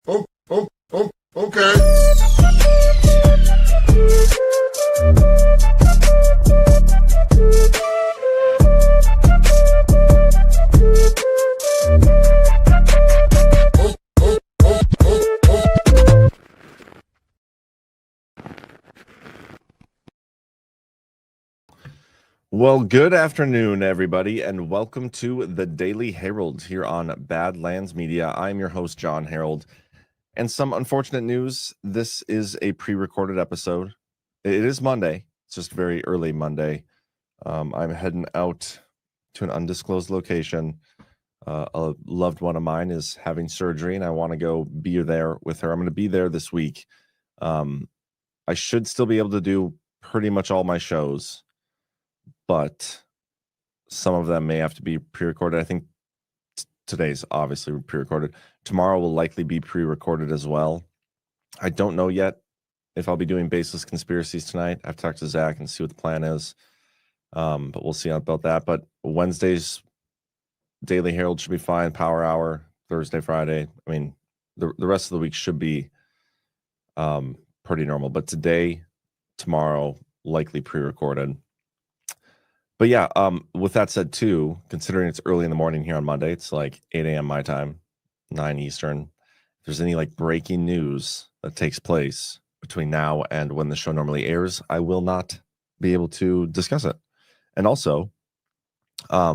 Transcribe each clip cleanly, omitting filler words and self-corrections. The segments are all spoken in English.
Okay. Well, good afternoon, everybody, and welcome to the Daily Herold here on Badlands Media. I'm your host, John Herold, and some unfortunate news. This is a pre-recorded episode. It is Monday. It's just very early Monday. I'm heading out to an undisclosed location. A loved one of mine is having surgery, and I want to go be there with her. I'm going to be there this week. I should still be able to do pretty much all my shows, but some of them may have to be pre-recorded. I think today's obviously pre-recorded. Tomorrow will likely be pre-recorded as well. I don't know yet if I'll be doing baseless conspiracies tonight. I have to talk to Zach and see what the plan is. But we'll see about that. But Wednesday's Daily Herald should be fine. Power Hour, Thursday, Friday. I mean, the rest of the week should be pretty normal. But today, tomorrow, likely pre-recorded. But yeah, with that said, too, considering it's early in the morning here on Monday, it's like 8 a.m. my time, 9 Eastern. If there's any like breaking news that takes place between now and when the show normally airs, I will not be able to discuss it. And also, I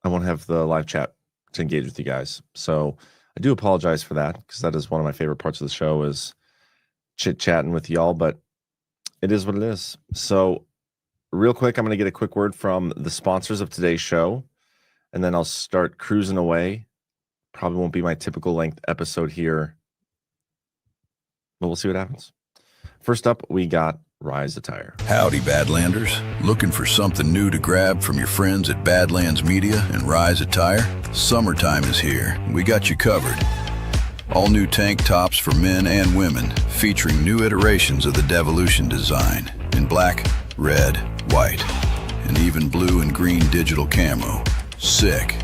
won't have the live chat to engage with you guys. So I do apologize for that, because that is one of my favorite parts of the show, is chit-chatting with y'all, but it is what it is. So real quick, I'm going to get a quick word from the sponsors of today's show, and then I'll start cruising away. Probably won't be my typical length episode here, but we'll see what happens. First up, we got Rise Attire. Howdy, Badlanders. Looking for something new to grab from your friends at Badlands Media and Rise Attire? Summertime is here. We got you covered. All new tank tops for men and women, featuring new iterations of the Devolution design in black, red, white, and even blue and green digital camo. Sick.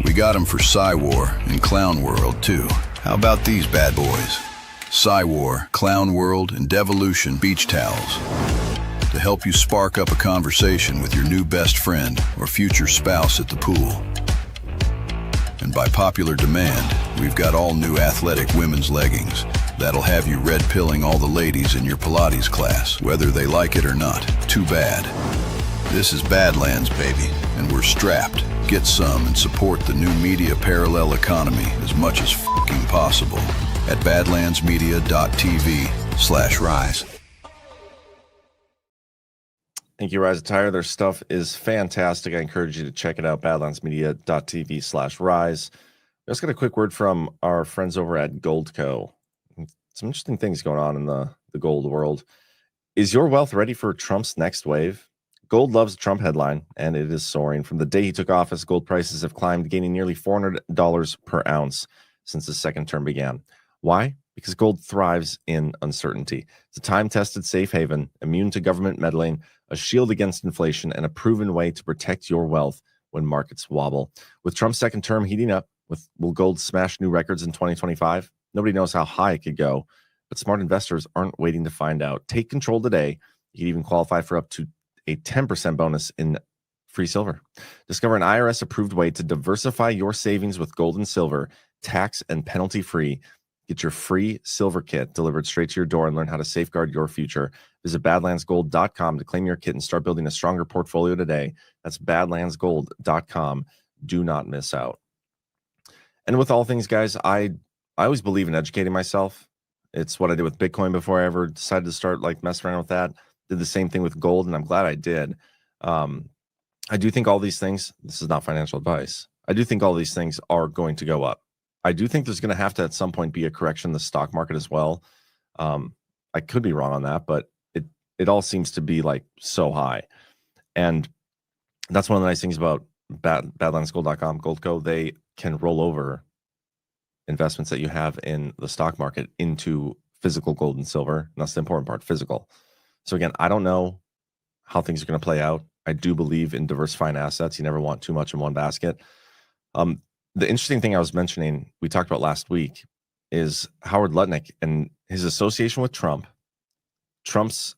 We got them for Psywar and Clown World too. How about these bad boys? Psywar, Clown World, and Devolution beach towels to help you spark up a conversation with your new best friend or future spouse at the pool. And by popular demand, we've got all new athletic women's leggings that'll have you red-pilling all the ladies in your Pilates class, whether they like it or not. Too bad. This is Badlands, baby, and we're strapped. Get some and support the new media parallel economy as much as fucking possible at badlandsmedia.tv/rise. Thank you, Rise Attire. Their stuff is fantastic. I encourage you to check it out, badlandsmedia.tv/rise. I just got a quick word from our friends over at Goldco. Some interesting things going on in the gold world. Is your wealth ready for Trump's next wave? Gold loves the Trump headline, and it is soaring. From the day he took office, gold prices have climbed, gaining nearly $400 per ounce since his second term began. Why? Because gold thrives in uncertainty. It's a time-tested safe haven, immune to government meddling, a shield against inflation, and a proven way to protect your wealth when markets wobble. With Trump's second term heating up, will gold smash new records in 2025? Nobody knows how high it could go, but smart investors aren't waiting to find out. Take control today. You can even qualify for up to a 10% bonus in free silver. Discover an IRS-approved way to diversify your savings with gold and silver, tax and penalty-free. Get your free silver kit delivered straight to your door and learn how to safeguard your future. Visit badlandsgold.com to claim your kit and start building a stronger portfolio today. That's badlandsgold.com. Do not miss out. And with all things, guys, I always believe in educating myself. It's what I did with Bitcoin before I ever decided to start like messing around with that. Did the same thing with gold, and I'm glad I did. I do think all these things, this is not financial advice, I do think all these things are going to go up. I do think there's going to have to at some point be a correction in the stock market as well. I could be wrong on that, but it all seems to be like so high. And that's one of the nice things about badlandsgold.com, Goldco. They can roll over investments that you have in the stock market into physical gold and silver. And that's the important part, physical. So again, I don't know how things are going to play out. I do believe in diversifying assets. You never want too much in one basket. The interesting thing I was mentioning, we talked about last week, is Howard Lutnick and his association with Trump's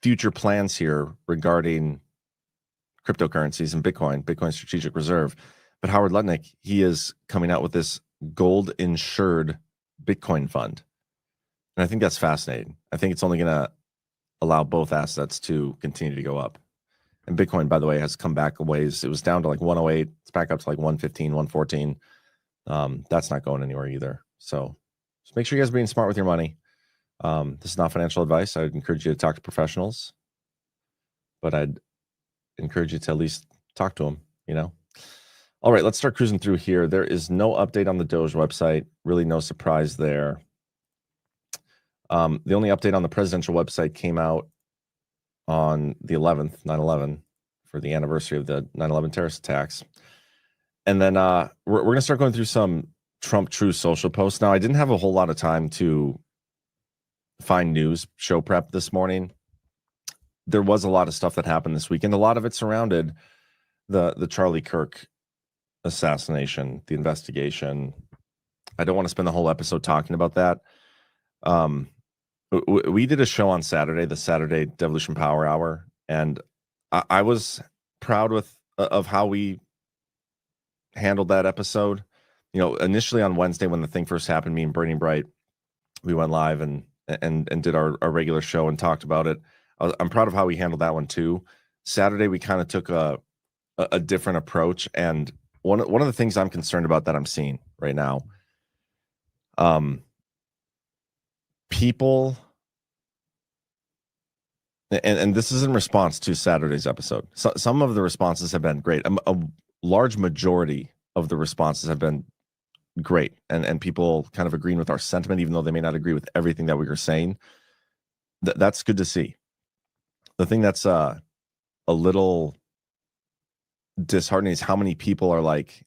future plans here regarding cryptocurrencies and Bitcoin strategic reserve. But Howard Lutnick, he is coming out with this gold insured Bitcoin fund. And I think that's fascinating. I think it's only going to allow both assets to continue to go up. And Bitcoin, by the way, has come back a ways. It was down to like 108. It's back up to like 115, 114. That's not going anywhere either. So just make sure you guys are being smart with your money. This is not financial advice. I would encourage you to talk to professionals, but I'd encourage you to at least talk to them, you know? All right, let's start cruising through here. There is no update on the Doge website. Really no surprise there. The only update on the presidential website came out on the 11th, 9/11, for the anniversary of the 9/11 terrorist attacks. And then we're going to start going through some Trump True Social posts. Now, I didn't have a whole lot of time to find news show prep this morning. There was a lot of stuff that happened this week, and a lot of it surrounded the Charlie Kirk assassination, the investigation. I don't want to spend the whole episode talking about that. We did a show on Saturday, the Saturday Devolution Power Hour, and I was proud of how we handled that episode. You know, initially on Wednesday when the thing first happened, me and Burning Bright, we went live and did our regular show and talked about it. I'm proud of how we handled that one too. Saturday we kind of took a different approach, and one of the things I'm concerned about that I'm seeing right now, people, and this is in response to Saturday's episode. So, some of the responses have been great. A large majority of the responses have been great, and people kind of agreeing with our sentiment, even though they may not agree with everything that we were saying. That's good to see. The thing that's a little disheartening is how many people are like,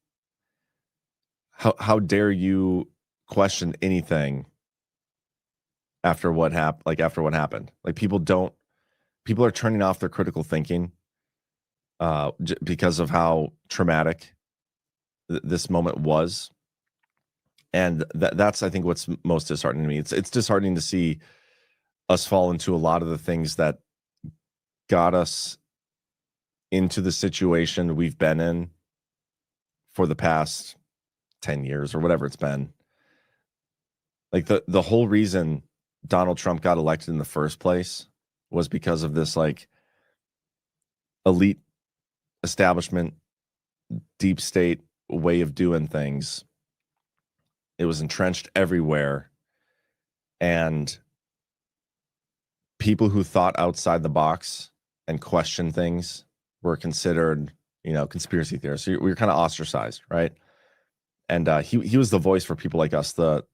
how dare you question anything after what happened? Like, people are turning off their critical thinking because of how traumatic this moment was. And that's, I think, what's most disheartening to me. It's disheartening to see us fall into a lot of the things that got us into the situation we've been in for the past 10 years or whatever it's been. Like the whole reason Donald Trump got elected in the first place was because of this like elite establishment, deep state way of doing things. It was entrenched everywhere, and people who thought outside the box and questioned things were considered, conspiracy theorists. So we were kind of ostracized, right? And he was the voice for people like us, the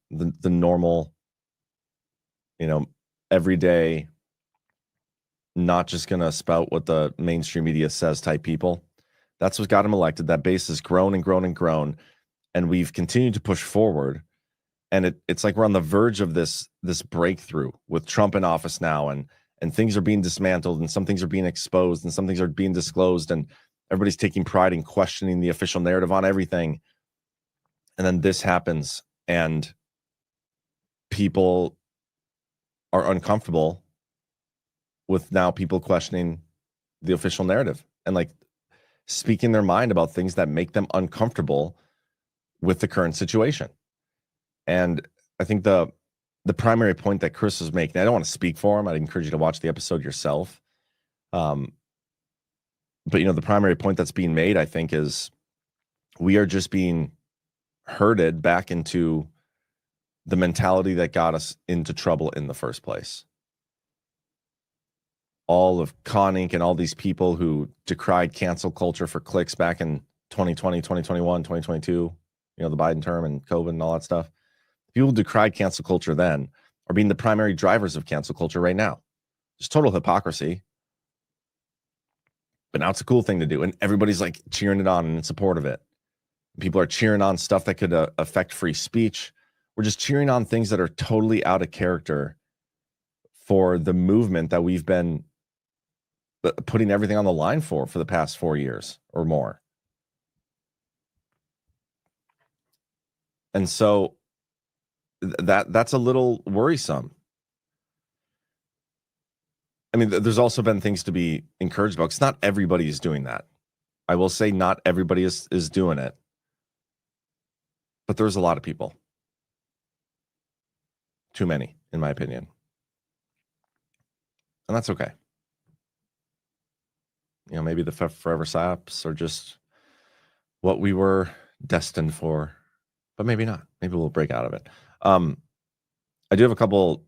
normal, everyday, not just gonna spout what the mainstream media says type people. That's what got him elected. That base has grown and grown and grown, and we've continued to push forward. And it's like we're on the verge of this breakthrough with Trump in office now, and things are being dismantled, and some things are being exposed, and some things are being disclosed, and everybody's taking pride in questioning the official narrative on everything. And then this happens, and people are uncomfortable with now people questioning the official narrative and like speaking their mind about things that make them uncomfortable with the current situation. And I think the primary point that Chris was making, I don't want to speak for him. I'd encourage you to watch the episode yourself. But the primary point that's being made, I think, is we are just being herded back into the mentality that got us into trouble in the first place. All of Con Inc. and all these people who decried cancel culture for clicks back in 2020, 2021, 2022, the Biden term and COVID and all that stuff. People who decried cancel culture then are being the primary drivers of cancel culture right now. Just total hypocrisy. But now it's a cool thing to do. And everybody's like cheering it on and in support of it. People are cheering on stuff that could affect free speech. We're just cheering on things that are totally out of character for the movement that we've been putting everything on the line for the past 4 years or more. And so that's a little worrisome. I mean, there's also been things to be encouraged about, because not everybody is doing that. I will say not everybody is doing it, but there's a lot of people. Too many, in my opinion. And that's okay. You know, maybe the forever psyops are just what we were destined for, but maybe not. Maybe we'll break out of it. I do have a couple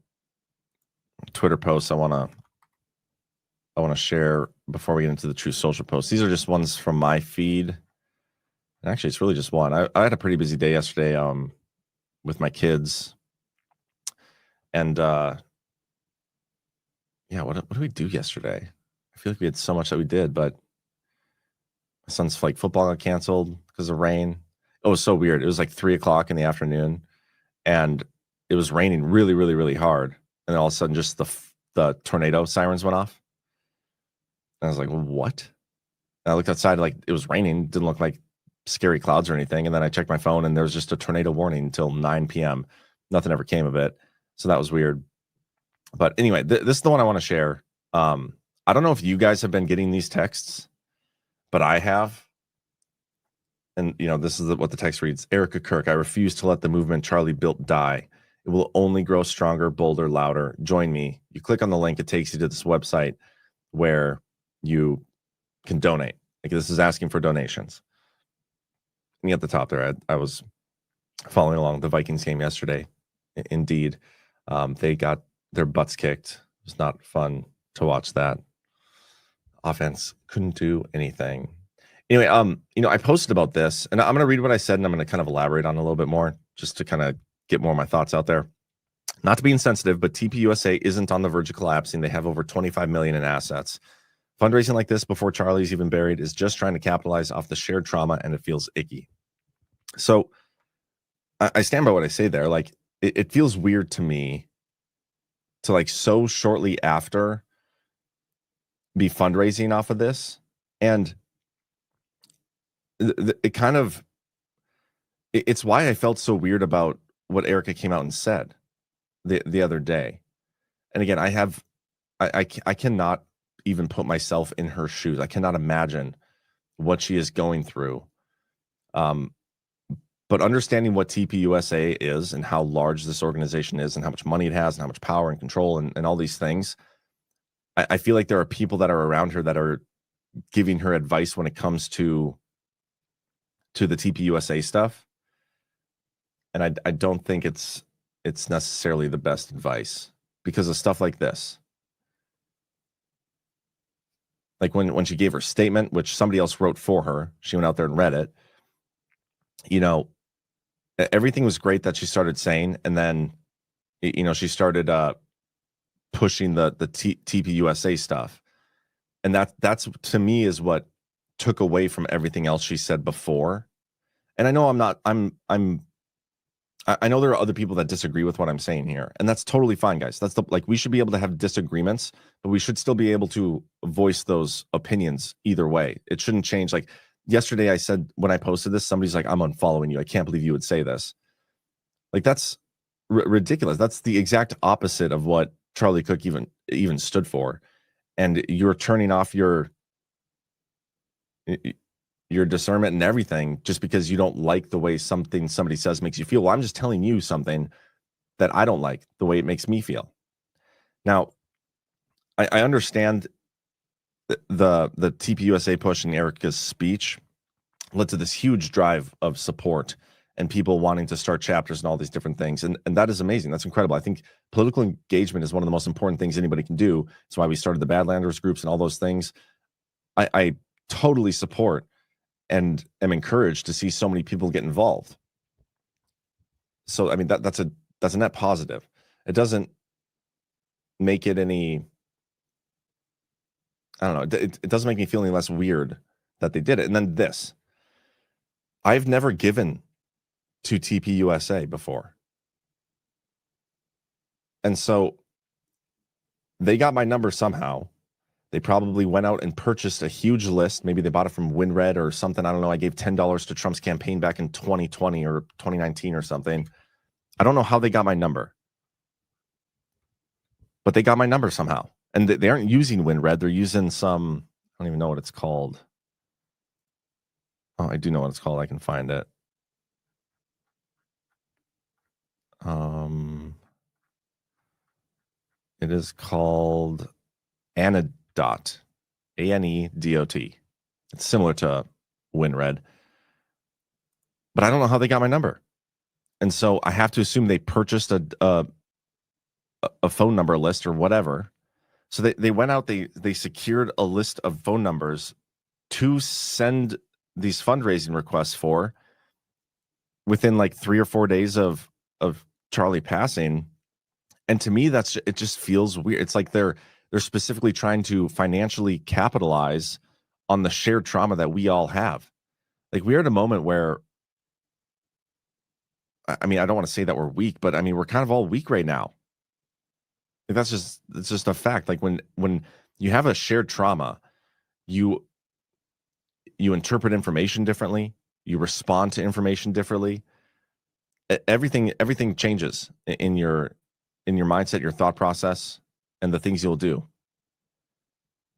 Twitter posts I want to share before we get into the True Social posts. These are just ones from my feed. And actually, it's really just one. I had a pretty busy day yesterday with my kids. And yeah, what did we do yesterday? I feel like we had so much that we did, but my son's like football got canceled because of rain. It was so weird. It was like 3:00 in the afternoon, and it was raining really, really, really hard. And then all of a sudden, just the tornado sirens went off. And I was like, what? And I looked outside, like it was raining. Didn't look like scary clouds or anything. And then I checked my phone, and there was just a tornado warning until 9 p.m. Nothing ever came of it. So that was weird. But anyway, this is the one I want to share. I don't know if you guys have been getting these texts, but I have. And, you know, this is what the text reads. Erica Kirk, I refuse to let the movement Charlie built die. It will only grow stronger, bolder, louder. Join me. You click on the link. It takes you to this website where you can donate. Like, this is asking for donations. And at the top there, I was following along the Vikings game yesterday. Indeed, they got their butts kicked. It was not fun to watch that. Offense couldn't do anything. Anyway, you know, I posted about this, and I'm going to read what I said, and I'm going to kind of elaborate on it a little bit more, just to kind of get more of my thoughts out there. Not to be insensitive, but TPUSA isn't on the verge of collapsing. They have over 25 million in assets. Fundraising like this before Charlie's even buried is just trying to capitalize off the shared trauma, and it feels icky. So I stand by what I say there. Like, it feels weird to me to, like, so shortly after be fundraising off of this. And it kind of, it's why I felt so weird about what Erica came out and said the other day. And again, I cannot even put myself in her shoes. I cannot imagine what she is going through. But understanding what TPUSA is and how large this organization is and how much money it has and how much power and control and all these things, I feel like there are people that are around her that are giving her advice when it comes to the TPUSA stuff. And I don't think it's necessarily the best advice because of stuff like this. Like when she gave her statement, which somebody else wrote for her, she went out there and read it. You know, everything was great that she started saying, and then, you know, she started pushing the TPUSA stuff, and that's to me is what took away from everything else she said before. And I know I know there are other people that disagree with what I'm saying here, and that's totally fine, guys. That's we should be able to have disagreements, but we should still be able to voice those opinions either way. It shouldn't change. Like yesterday, I said when I posted this, somebody's like, "I'm unfollowing you. I can't believe you would say this." Like, that's ridiculous. That's the exact opposite of what Charlie Cook even stood for, and you're turning off your discernment and everything just because you don't like the way something somebody says makes you feel. Well, I'm just telling you something that I don't like the way it makes me feel. Now, I understand the TPUSA push in Erica's speech led to this huge drive of support and people wanting to start chapters and all these different things. And that is amazing. That's incredible. I think political engagement is one of the most important things anybody can do. That's why we started the Badlanders groups and all those things. I totally support and am encouraged to see so many people get involved. So, I mean, that's a net positive. It doesn't make it any, I don't know, it doesn't make me feel any less weird that they did it. And then this, I've never given to TPUSA before. And so they got my number somehow. They probably went out and purchased a huge list. Maybe they bought it from WinRed or something. I don't know. I gave $10 to Trump's campaign back in 2020 or 2019 or something. I don't know how they got my number, but they got my number somehow. And they aren't using WinRed. They're using some, I don't even know what it's called. Oh, I do know what it's called. I can find it. It is called Anedot, ANEDOT. It's similar to WinRed, but I don't know how they got my number. And so I have to assume they purchased a phone number list or whatever. So they went out, they secured a list of phone numbers to send these fundraising requests for within like 3 or 4 days of Charlie passing. And to me, it just feels weird. It's like they're specifically trying to financially capitalize on the shared trauma that we all have. Like, we're at a moment where, I mean, I don't want to say that we're weak, but I mean, we're kind of all weak right now. Like, it's just a fact. Like, when you have a shared trauma, you interpret information differently, you respond to information differently. Everything changes in your mindset, your thought process, and the things you'll do.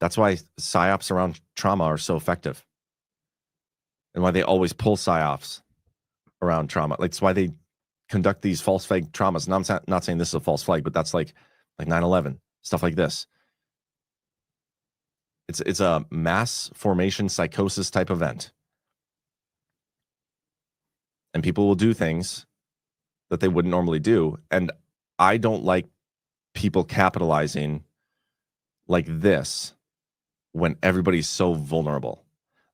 That's why psyops around trauma are so effective, and why they always pull psyops around trauma. Like, it's why they conduct these false flag traumas. And I'm not saying this is a false flag, but that's like 9/11, stuff like this. It's a mass formation psychosis type event, and people will do things that they wouldn't normally do. And I don't like people capitalizing like this when everybody's so vulnerable.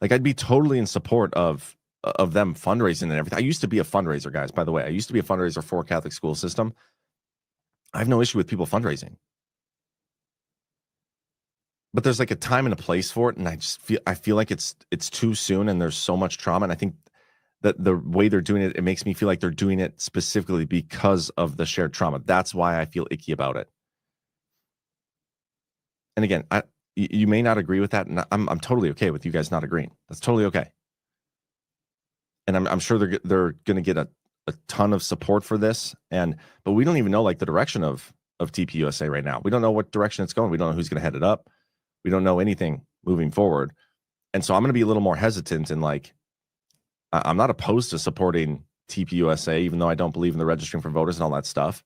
Like, I'd be totally in support of them fundraising and everything. I used to be a fundraiser, guys, by the way. I used to be a fundraiser for a Catholic school system. I have no issue with people fundraising. But there's like a time and a place for it, and I feel like it's too soon, and there's so much trauma. And I think that the way they're doing it, it makes me feel like they're doing it specifically because of the shared trauma. That's why I feel icky about it. And again, you may not agree with that, and I'm totally okay with you guys not agreeing. That's totally okay. And I'm sure they're going to get a ton of support for this, but we don't even know like the direction of TPUSA right now. We don't know what direction it's going. We don't know who's going to head it up. We don't know anything moving forward. And so I'm going to be a little more hesitant, and like, I'm not opposed to supporting TPUSA, even though I don't believe in the registering for voters and all that stuff.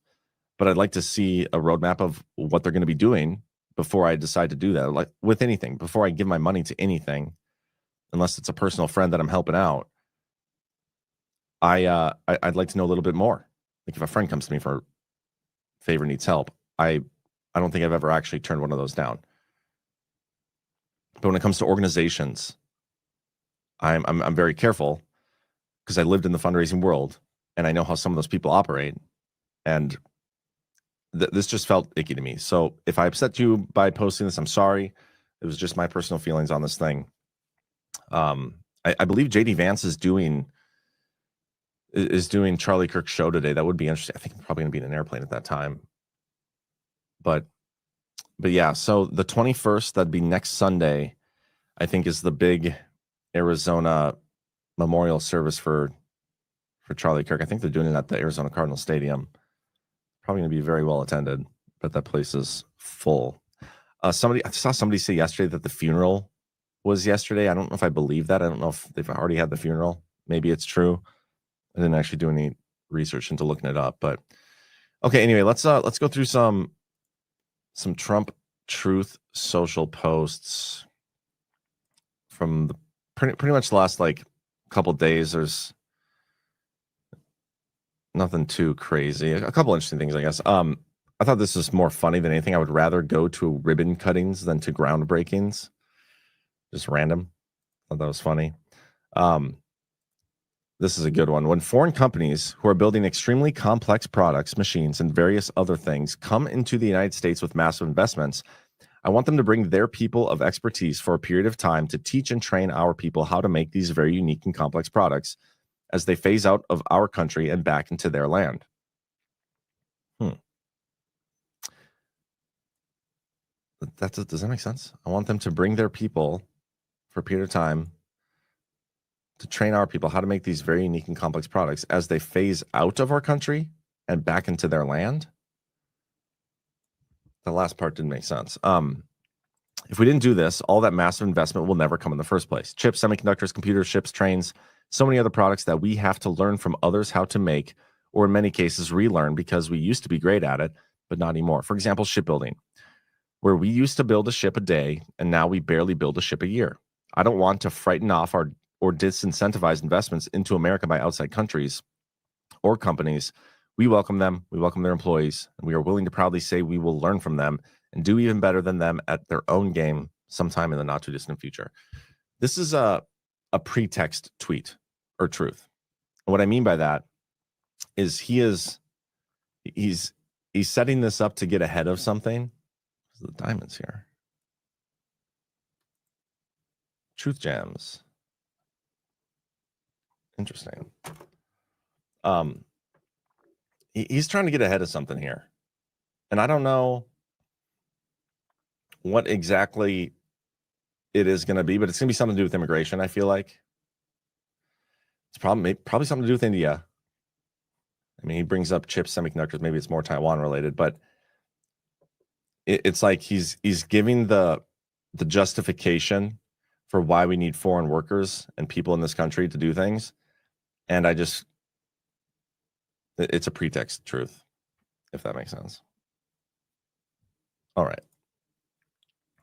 But I'd like to see a roadmap of what they're going to be doing before I decide to do that. Like with anything, before I give my money to anything, unless it's a personal friend that I'm helping out, I'd like to know a little bit more. Like, if a friend comes to me for a favor, needs help, I don't think I've ever actually turned one of those down. But when it comes to organizations, I'm very careful, because I lived in the fundraising world and I know how some of those people operate. And this just felt icky to me. So if I upset you by posting this, I'm sorry. It was just my personal feelings on this thing. I believe JD Vance is doing Charlie Kirk's show today. That would be interesting. I think I'm probably going to be in an airplane at that time. But yeah, so the 21st, that'd be next Sunday, I think, is the big Arizona memorial service for Charlie Kirk. I think they're doing it at the Arizona Cardinal Stadium. Probably going to be very well attended, but that place is full. I saw somebody say yesterday that the funeral was yesterday. I don't know if I believe that. I don't know if they've already had the funeral. Maybe it's true. I didn't actually do any research into looking it up, but okay. Anyway, let's go through some Trump Truth Social posts from the pretty much the last like couple days. There's nothing too crazy. A couple interesting things, I guess. I thought this was more funny than anything. I would rather go to ribbon cuttings than to groundbreakings. Just random. I thought that was funny. This is a good one. When foreign companies who are building extremely complex products, machines, and various other things come into the United States with massive investments, I want them to bring their people of expertise for a period of time to teach and train our people how to make these very unique and complex products as they phase out of our country and back into their land. Does that make sense? I want them to bring their people for a period of time to train our people how to make these very unique and complex products as they phase out of our country and back into their land. The last part didn't make sense. If we didn't do this, all that massive investment will never come in the first place. Chips, semiconductors, computers, ships, trains, so many other products that we have to learn from others how to make, or in many cases relearn because we used to be great at it, but not anymore. For example, shipbuilding, where we used to build a ship a day, and now we barely build a ship a year. I don't want to frighten off or disincentivize investments into America by outside countries or companies. We welcome them. We welcome their employees, and we are willing to proudly say we will learn from them and do even better than them at their own game sometime in the not too distant future. This is a pretext tweet or truth. And what I mean by that is he's setting this up to get ahead of something. The diamonds here. Truth jams. Interesting. He's trying to get ahead of something here. And I don't know what exactly it is going to be, but it's going to be something to do with immigration, I feel like. It's probably something to do with India. I mean, he brings up chips, semiconductors. Maybe it's more Taiwan related, but it's like he's giving the justification for why we need foreign workers and people in this country to do things. And it's a pretext truth, if that makes sense. All right.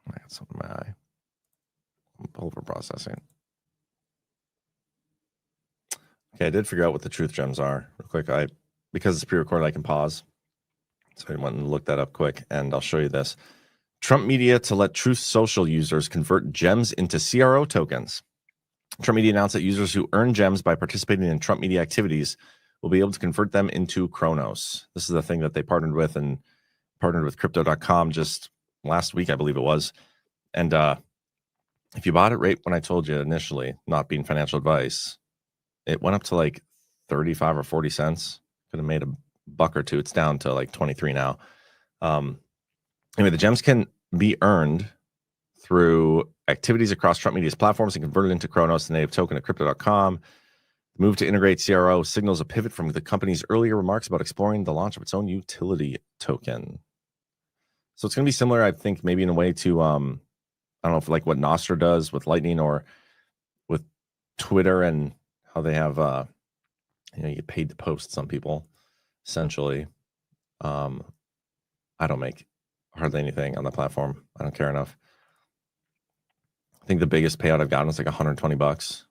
I got something in my eye. I'm over processing. Okay, I did figure out what the truth gems are real quick. Because it's pre-recorded, I can pause. So I went and looked that up quick, and I'll show you this. Trump Media to let Truth Social users convert gems into CRO tokens. Trump Media announced that users who earn gems by participating in Trump Media activities will be able to convert them into Chronos. This is the thing that they partnered with crypto.com just last week, I believe it was. And if you bought it right when I told you initially, not being financial advice, it went up to like 35 or 40 cents. Could have made a buck or two. It's down to like 23 now. Anyway, the gems can be earned through activities across Trump Media's platforms and converted into Chronos, the native token at crypto.com. The move to integrate CRO signals a pivot from the company's earlier remarks about exploring the launch of its own utility token. So it's going to be similar, I think, maybe in a way to, I don't know if like what Nostra does with Lightning or with Twitter and how they have, you get paid to post some people, essentially. I don't make hardly anything on the platform. I don't care enough. I think the biggest payout I've gotten was like $120.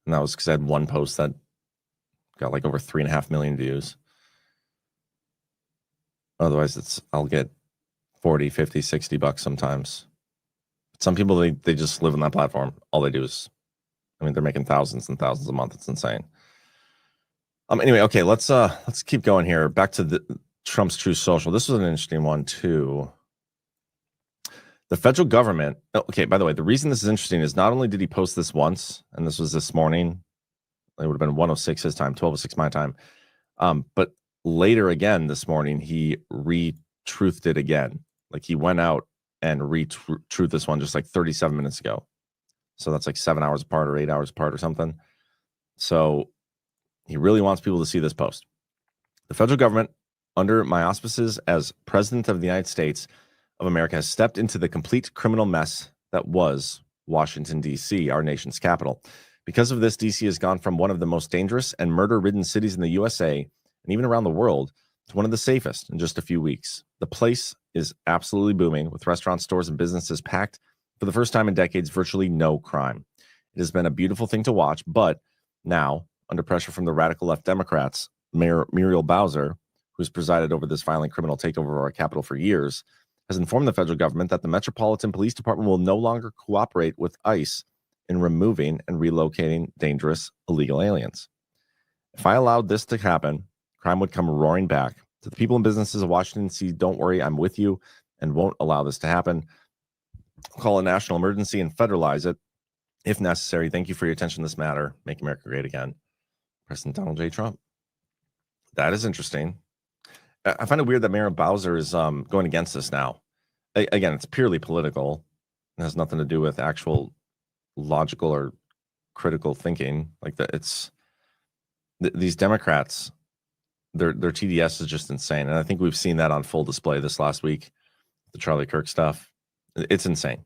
And that was because I had one post that got like over 3.5 million views. Otherwise, I'll get 40, 50, 60 bucks sometimes. Some people, they just live on that platform. All they do is, they're making thousands and thousands a month. It's insane. Anyway, okay, let's keep going here. Back to the Trump's Truth Social. This was an interesting one too. The federal government. Okay, by the way, the reason this is interesting is not only did he post this once, and this was this morning. It would have been 1:06 his time, 12:06 my time. But later again this morning, he re-truthed it again. Like he went out and re-truthed this one just like 37 minutes ago. So that's like 7 hours apart or 8 hours apart or something. So he really wants people to see this post. The federal government, under my auspices as President of the United States of America, has stepped into the complete criminal mess that was Washington, D.C., our nation's capital. Because of this, D.C. has gone from one of the most dangerous and murder-ridden cities in the USA, and even around the world, to one of the safest in just a few weeks. The place is absolutely booming, with restaurants, stores, and businesses packed. For the first time in decades, virtually no crime. It has been a beautiful thing to watch, but now, under pressure from the radical left Democrats, Mayor Muriel Bowser, who's presided over this violent criminal takeover of our capital for years, has informed the federal government that the Metropolitan Police Department will no longer cooperate with ICE in removing and relocating dangerous illegal aliens. If I allowed this to happen, crime would come roaring back. To the people and businesses of Washington, D.C., don't worry, I'm with you and won't allow this to happen. Call a national emergency and federalize it if necessary. Thank you for your attention to this matter. Make America great again. President Donald J. Trump. That is interesting. I find it weird that Mayor Bowser is going against this now. again, it's purely political. It has nothing to do with actual logical or critical thinking. Like that, these Democrats, their TDS is just insane, and I think we've seen that on full display this last week. The Charlie Kirk stuff, it's insane.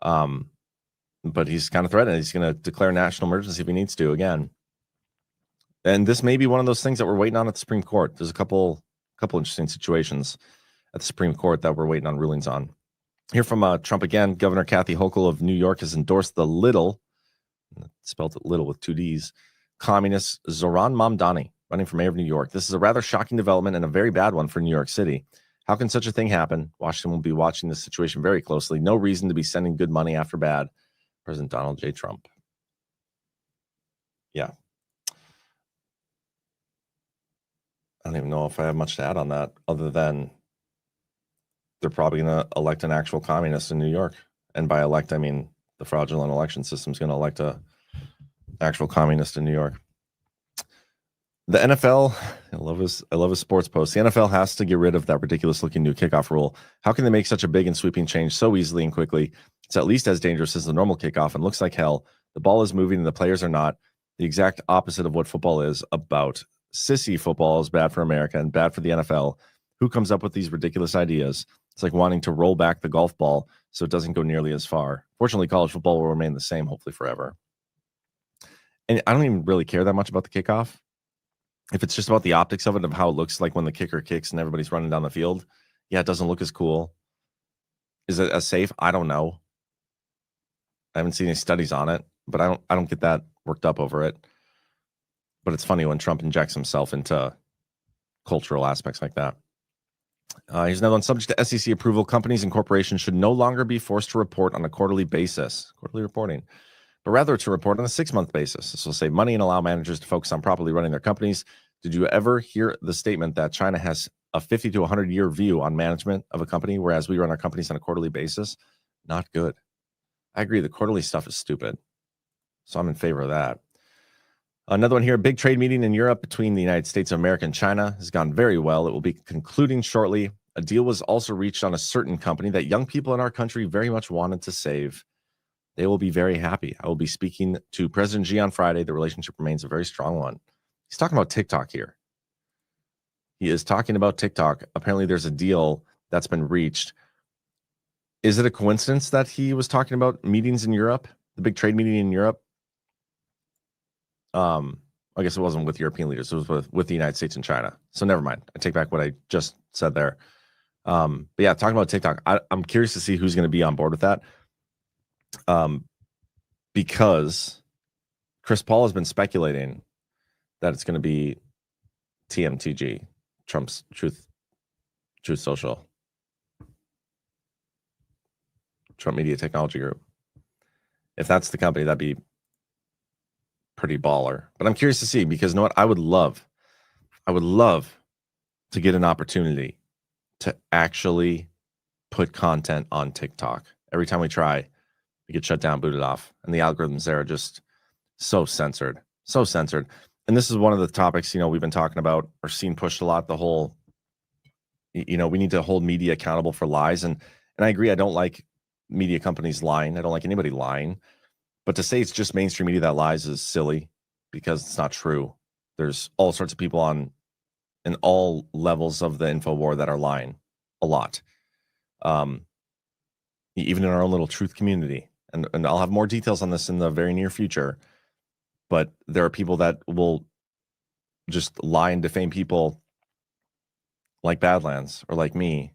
But he's kind of threatened. He's going to declare national emergency if he needs to again. And this may be one of those things that we're waiting on at the Supreme Court. There's a couple interesting situations at the Supreme Court that we're waiting on rulings on. Here from Trump again. Governor Kathy Hochul of New York has endorsed the spelled it little with 2 Ds, communist Zohran Mamdani running for mayor of New York. This is a rather shocking development and a very bad one for New York City. How can such a thing happen? Washington will be watching this situation very closely. No reason to be sending good money after bad. President Donald J. Trump. Yeah. I don't even know if I have much to add on that other than they're probably going to elect an actual communist in New York. And by elect, I mean the fraudulent election system is going to elect an actual communist in New York. The NFL, I love his sports post. The NFL has to get rid of that ridiculous looking new kickoff rule. How can they make such a big and sweeping change so easily and quickly? It's at least as dangerous as the normal kickoff and looks like hell. The ball is moving and the players are not. The exact opposite of what football is about. Sissy football is bad for America and bad for the NFL. Who comes up with these ridiculous ideas? It's like wanting to roll back the golf ball so it doesn't go nearly as far. Fortunately, college football will remain the same, hopefully forever. And I don't even really care that much about the kickoff. If it's just about the optics of it, of how it looks like when the kicker kicks and everybody's running down the field, yeah, it doesn't look as cool. Is it as safe? I don't know. I haven't seen any studies on it, but I don't get that worked up over it. But it's funny when Trump injects himself into cultural aspects like that. Here's another one. Subject to SEC approval, companies and corporations should no longer be forced to report on a quarterly basis, quarterly reporting, but rather to report on a 6-month basis. This will save money and allow managers to focus on properly running their companies. Did you ever hear the statement that China has a 50 to 100-year view on management of a company, whereas we run our companies on a quarterly basis? Not good. I agree. The quarterly stuff is stupid. So I'm in favor of that. Another one here. A big trade meeting in Europe between the United States of America and China has gone very well. It will be concluding shortly. A deal was also reached on a certain company that young people in our country very much wanted to save. They will be very happy. I will be speaking to President Xi on Friday. The relationship remains a very strong one. He's talking about TikTok here. He is talking about TikTok. Apparently, there's a deal that's been reached. Is it a coincidence that he was talking about meetings in Europe, the big trade meeting in Europe? I guess it wasn't with European leaders. It was with the United States and China. So never mind. I take back what I just said there. But yeah, talking about TikTok, I'm curious to see who's going to be on board with that. Because Chris Paul has been speculating that it's going to be TMTG, Trump's Truth Social, Trump Media Technology Group. If that's the company, that'd be pretty baller. But I'm curious to see, because you know what? I would love to get an opportunity to actually put content on TikTok. Every time we try, we get shut down, booted off, and the algorithms there are just so censored. And this is one of the topics, we've been talking about or seen pushed a lot, the whole, we need to hold media accountable for lies. And I agree. I don't like media companies lying. I don't like anybody lying. But to say it's just mainstream media that lies is silly, because it's not true. There's all sorts of people in all levels of the info war that are lying a lot. Even in our own little truth community. And I'll have more details on this in the very near future. But there are people that will just lie and defame people like Badlands or like me,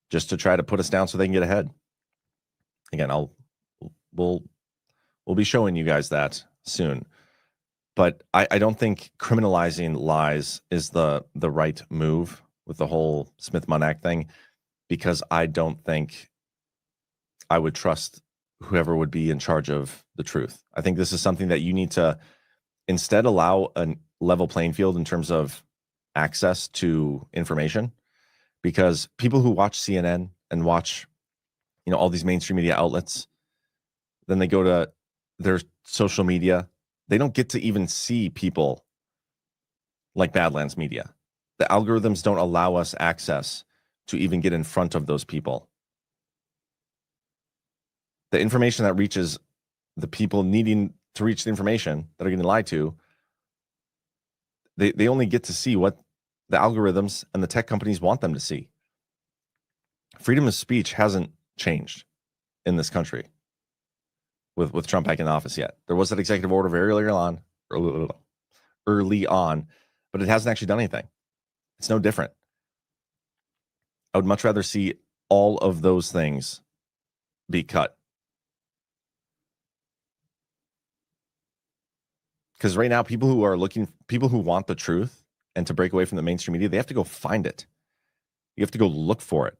just to try to put us down so they can get ahead. Again, we'll be showing you guys that soon. But I don't think criminalizing lies is the right move with the whole Smith-Munn thing, because I don't think I would trust whoever would be in charge of the truth. I think this is something that you need to instead allow a level playing field in terms of access to information, because people who watch CNN and watch, all these mainstream media outlets, then they go to their social media. They don't get to even see people like Badlands Media. The algorithms don't allow us access to even get in front of those people. the information that reaches the people needing to reach the information that are getting lied to, they only get to see what the algorithms and the tech companies want them to see. Freedom of speech hasn't changed in this country with Trump back in office yet. There was that executive order very early on, but it hasn't actually done anything. It's no different. I would much rather see all of those things be cut. Because right now, people who want the truth and to break away from the mainstream media, they have to go find it. You have to go look for it.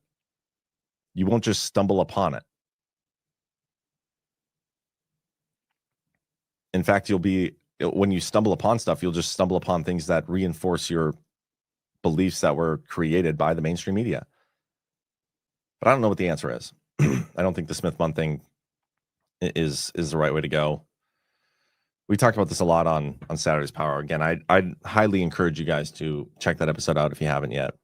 You won't just stumble upon it. In fact, when you stumble upon stuff, you'll just stumble upon things that reinforce your beliefs that were created by the mainstream media. But I don't know what the answer is. I don't think the Smith-Munn thing is the right way to go. We talked about this a lot on Saturday's Power. Again, I'd highly encourage you guys to check that episode out if you haven't yet.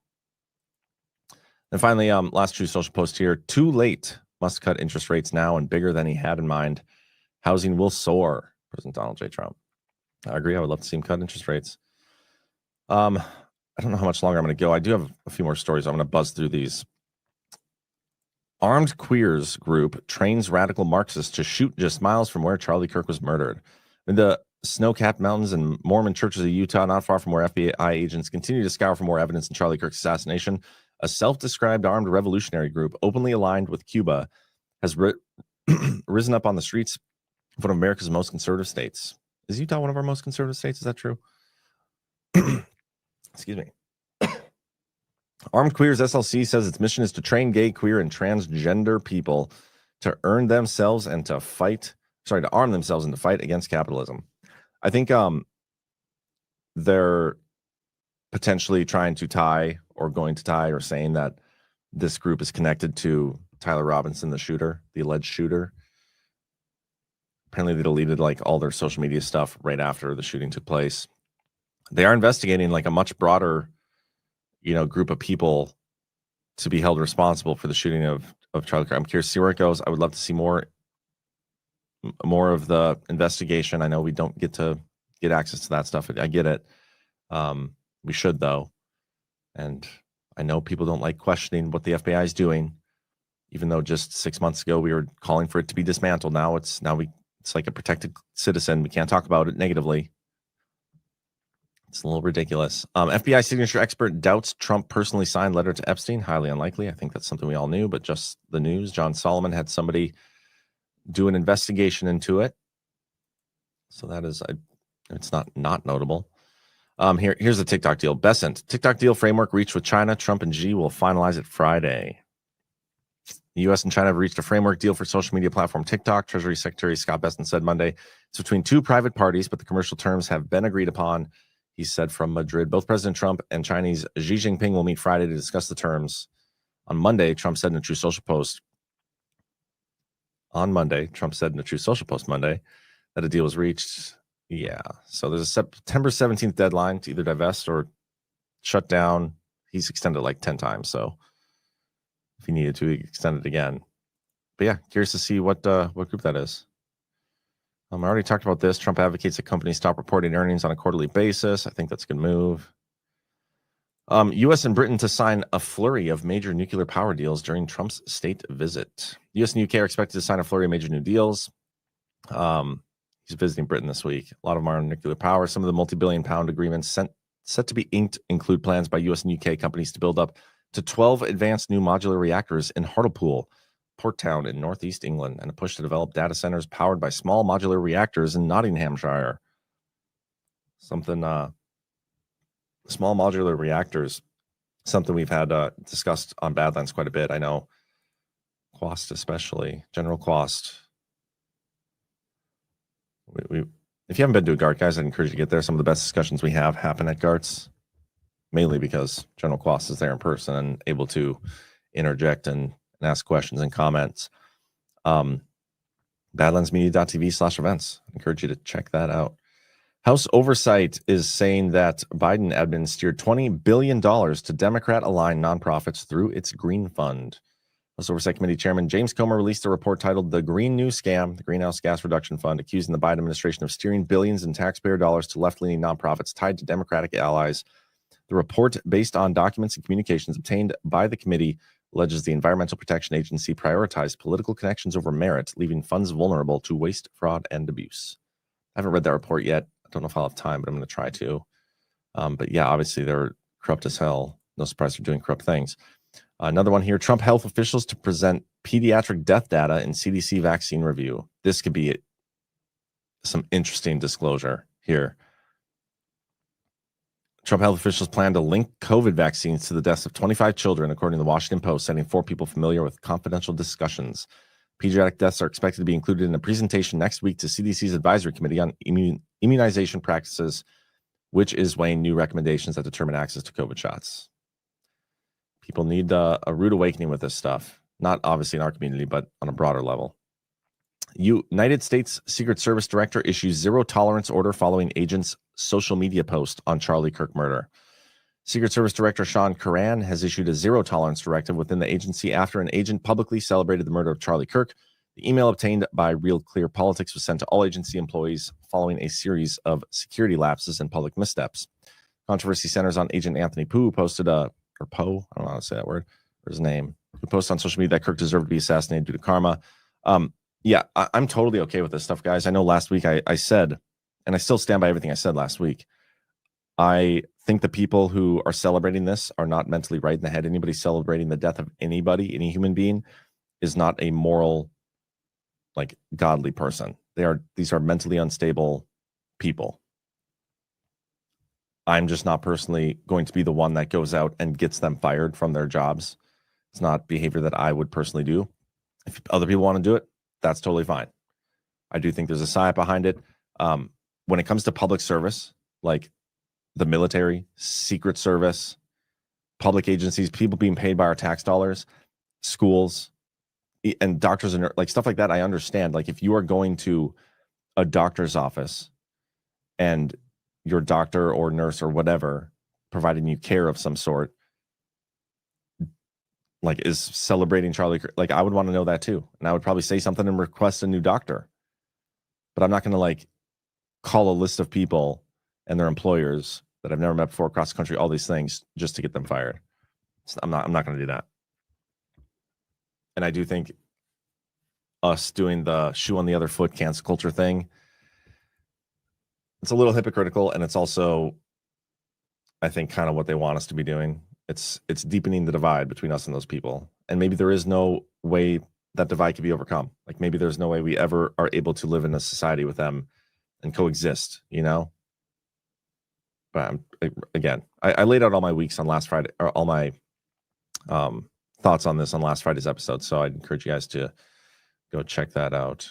And finally, last True Social post here. Too late. Must cut interest rates now and bigger than he had in mind. Housing will soar. President Donald J. Trump. I agree. I would love to see him cut interest rates. I don't know how much longer I'm going to go. I do have a few more stories. I'm going to buzz through these. Armed queers group trains radical Marxists to shoot just miles from where Charlie Kirk was murdered. In the snow-capped mountains and Mormon churches of Utah, not far from where FBI agents continue to scour for more evidence in Charlie Kirk's assassination, a self-described armed revolutionary group openly aligned with Cuba has risen up on the streets of one of America's most conservative states. Is Utah one of our most conservative states? Is that true? Excuse me. Armed Queers SLC says its mission is to train gay, queer, and transgender people to arm themselves and to fight against capitalism. I think they're potentially trying to tie or saying that this group is connected to Tyler Robinson, the alleged shooter. Apparently they deleted all their social media stuff right after the shooting took place. They are investigating a much broader, group of people to be held responsible for the shooting of Charlie Kirk. I'm curious to see where it goes. I would love to see more of the investigation. I know we don't get to get access to that stuff. I get it. We should, though. And I know people don't like questioning what the FBI is doing, even though just 6 months ago we were calling for it to be dismantled. Now it's like a protected citizen. We can't talk about it negatively. It's a little ridiculous. FBI signature expert doubts Trump personally signed letter to Epstein. Highly unlikely. I think that's something we all knew, but just the news. John Solomon had somebody do an investigation into it. So that is, it's not notable. Here's the TikTok deal. Besant, TikTok deal framework reached with China. Trump and Xi will finalize it Friday. The U.S. and China have reached a framework deal for social media platform TikTok. Treasury Secretary Scott Bessent said Monday it's between two private parties, but the commercial terms have been agreed upon. He said from Madrid. Both President Trump and Chinese Xi Jinping will meet Friday to discuss the terms. On Monday, Trump said in a True Social post Monday that a deal was reached. Yeah. So there's a September 17th deadline to either divest or shut down. He's extended 10 times. So if he needed to, he extended again. But yeah, curious to see what group that is. I already talked about this. Trump advocates that companies stop reporting earnings on a quarterly basis. I think that's a good move. U.S. and Britain to sign a flurry of major nuclear power deals during Trump's state visit. U.S. and U.K. are expected to sign a flurry of major new deals. He's visiting Britain this week. A lot of them are on nuclear power. Some of the multi-billion-pound agreements set to be inked include plans by U.S. and U.K. companies to build up to 12 advanced new modular reactors in Hartlepool, port town in northeast England, and a push to develop data centers powered by small modular reactors in Nottinghamshire. Small modular reactors, something we've had discussed on Badlands quite a bit. I know Quast especially, General Quast. If you haven't been to a GART, guys, I'd encourage you to get there. Some of the best discussions we have happen at GARTs, mainly because General Quast is there in person and able to interject and ask questions and comments. Badlandsmedia.tv/events. I encourage you to check that out. House Oversight is saying that Biden admin steered $20 billion to Democrat-aligned nonprofits through its Green Fund. House Oversight Committee Chairman James Comer released a report titled The Green New Scam, the Greenhouse Gas Reduction Fund, accusing the Biden administration of steering billions in taxpayer dollars to left-leaning nonprofits tied to Democratic allies. The report, based on documents and communications obtained by the committee, alleges the Environmental Protection Agency prioritized political connections over merit, leaving funds vulnerable to waste, fraud, and abuse. I haven't read that report yet. I don't know if I'll have time, but I'm going to try to. But yeah, obviously they're corrupt as hell. No surprise they're doing corrupt things. Another one here, Trump health officials to present pediatric death data in CDC vaccine review. This could be some interesting disclosure here. Trump health officials plan to link COVID vaccines to the deaths of 25 children, according to the Washington Post, citing 4 people familiar with confidential discussions. Pediatric deaths are expected to be included in a presentation next week to CDC's advisory committee on immunization practices, which is weighing new recommendations that determine access to COVID shots. People need a rude awakening with this stuff, not obviously in our community, but on a broader level. United States Secret Service director issues zero tolerance order following agent's social media post on Charlie Kirk murder. Secret Service Director Sean Curran has issued a zero tolerance directive within the agency after an agent publicly celebrated the murder of Charlie Kirk. The email obtained by Real Clear Politics was sent to all agency employees following a series of security lapses and public missteps. Controversy centers on Agent Anthony Poe, posted a or Poe, I don't know how to say that word, or his name, who posted on social media that Kirk deserved to be assassinated due to karma. Yeah, I'm totally okay with this stuff, guys. I know last week I said, and I still stand by everything I said last week, I think the people who are celebrating this are not mentally right in the head. Anybody celebrating the death of anybody, any human being, is not a moral, like, godly person. These are mentally unstable people. I'm just not personally going to be the one that goes out and gets them fired from their jobs. It's not behavior that I would personally do. If other people want to do it, that's totally fine. I do think there's a psyop behind it. When it comes to public service, like the military, Secret Service, public agencies, people being paid by our tax dollars, schools, and doctors and like stuff like that, I understand. Like if you are going to a doctor's office and your doctor or nurse or whatever providing you care of some sort, like, is celebrating Charlie Kirk, like I would want to know that too. And I would probably say something and request a new doctor. But I'm not going to like call a list of people and their employers that I've never met before across the country, all these things just to get them fired. I'm not going to do that. And I do think us doing the shoe on the other foot cancel culture thing, it's a little hypocritical, and it's also, I think, kind of what they want us to be doing. It's deepening the divide between us and those people. And maybe there is no way that divide can be overcome. Like maybe there's no way we ever are able to live in a society with them and coexist, you know? But I laid out all my weeks on last Friday, or all my thoughts on this on last Friday's episode. So I'd encourage you guys to go check that out.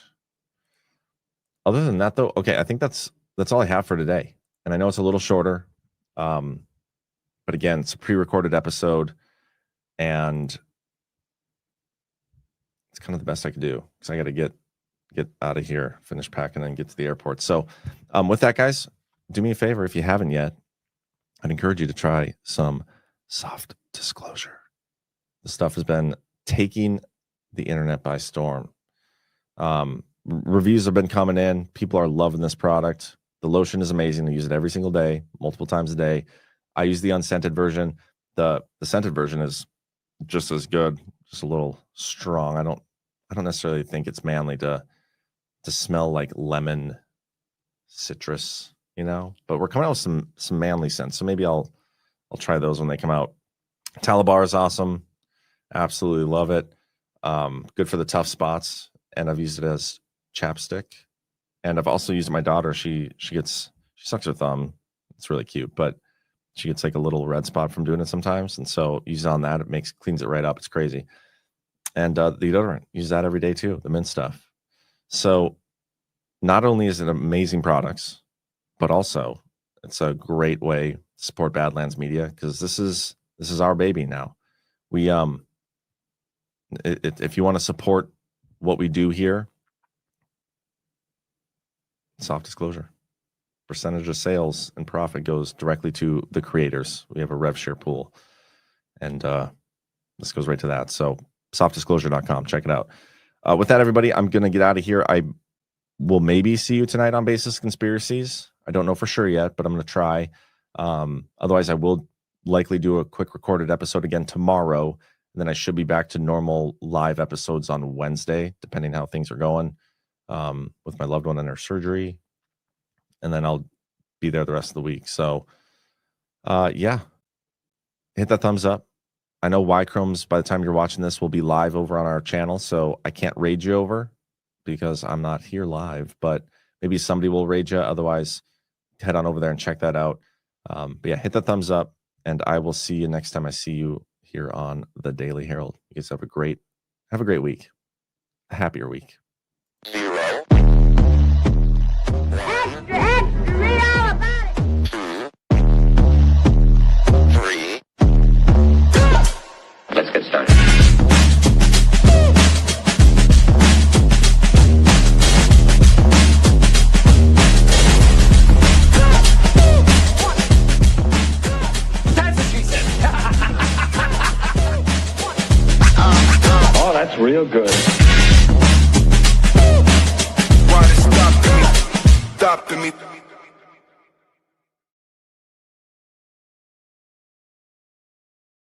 Other than that, though, okay, I think that's all I have for today. And I know it's a little shorter. But again, it's a pre-recorded episode, and it's kind of the best I could do because I got to get out of here, finish packing, and get to the airport. So with that, guys, do me a favor if you haven't yet. I'd encourage you to try some soft disclosure. This stuff has been taking the internet by storm. Reviews have been coming in. People are loving this product. The lotion is amazing. I use it every single day, multiple times a day. I use the unscented version. The scented version is just as good, just a little strong. I don't necessarily think it's manly to smell like lemon, citrus, you know. But we're coming out with some manly scents, so maybe I'll try those when they come out. Talabar is awesome. Absolutely love it. Good for the tough spots, and I've used it as chapstick. And I've also used it. My daughter, she sucks her thumb. It's really cute, but she gets like a little red spot from doing it sometimes. And so use it on that. It cleans it right up. It's crazy. And the deodorant, use that every day too, the mint stuff. So not only is it amazing products, but also it's a great way to support Badlands Media, because this is our baby now. We if you want to support what we do here, soft disclosure. Percentage of sales and profit goes directly to the creators. We have a rev share pool, and this goes right to that. So softdisclosure.com. Check it out. With that, everybody, I'm going to get out of here. I will maybe see you tonight on Basis Conspiracies. I don't know for sure yet, but I'm going to try. Otherwise, I will likely do a quick recorded episode again tomorrow. And then I should be back to normal live episodes on Wednesday, depending how things are going with my loved one and her surgery. And then I'll be there the rest of the week. So, yeah, hit that thumbs up. I know Y-Chromes, by the time you're watching this, will be live over on our channel. So I can't raid you over because I'm not here live, but maybe somebody will raid you. Otherwise, head on over there and check that out. But yeah, hit that thumbs up, and I will see you next time I see you here on the Daily Herald. You guys have a great week, a happier week. Extra, extra, read all about it. 2, 3. Let's get started. That's what she said. Oh, that's real good. Why they stopping me? Stopping me.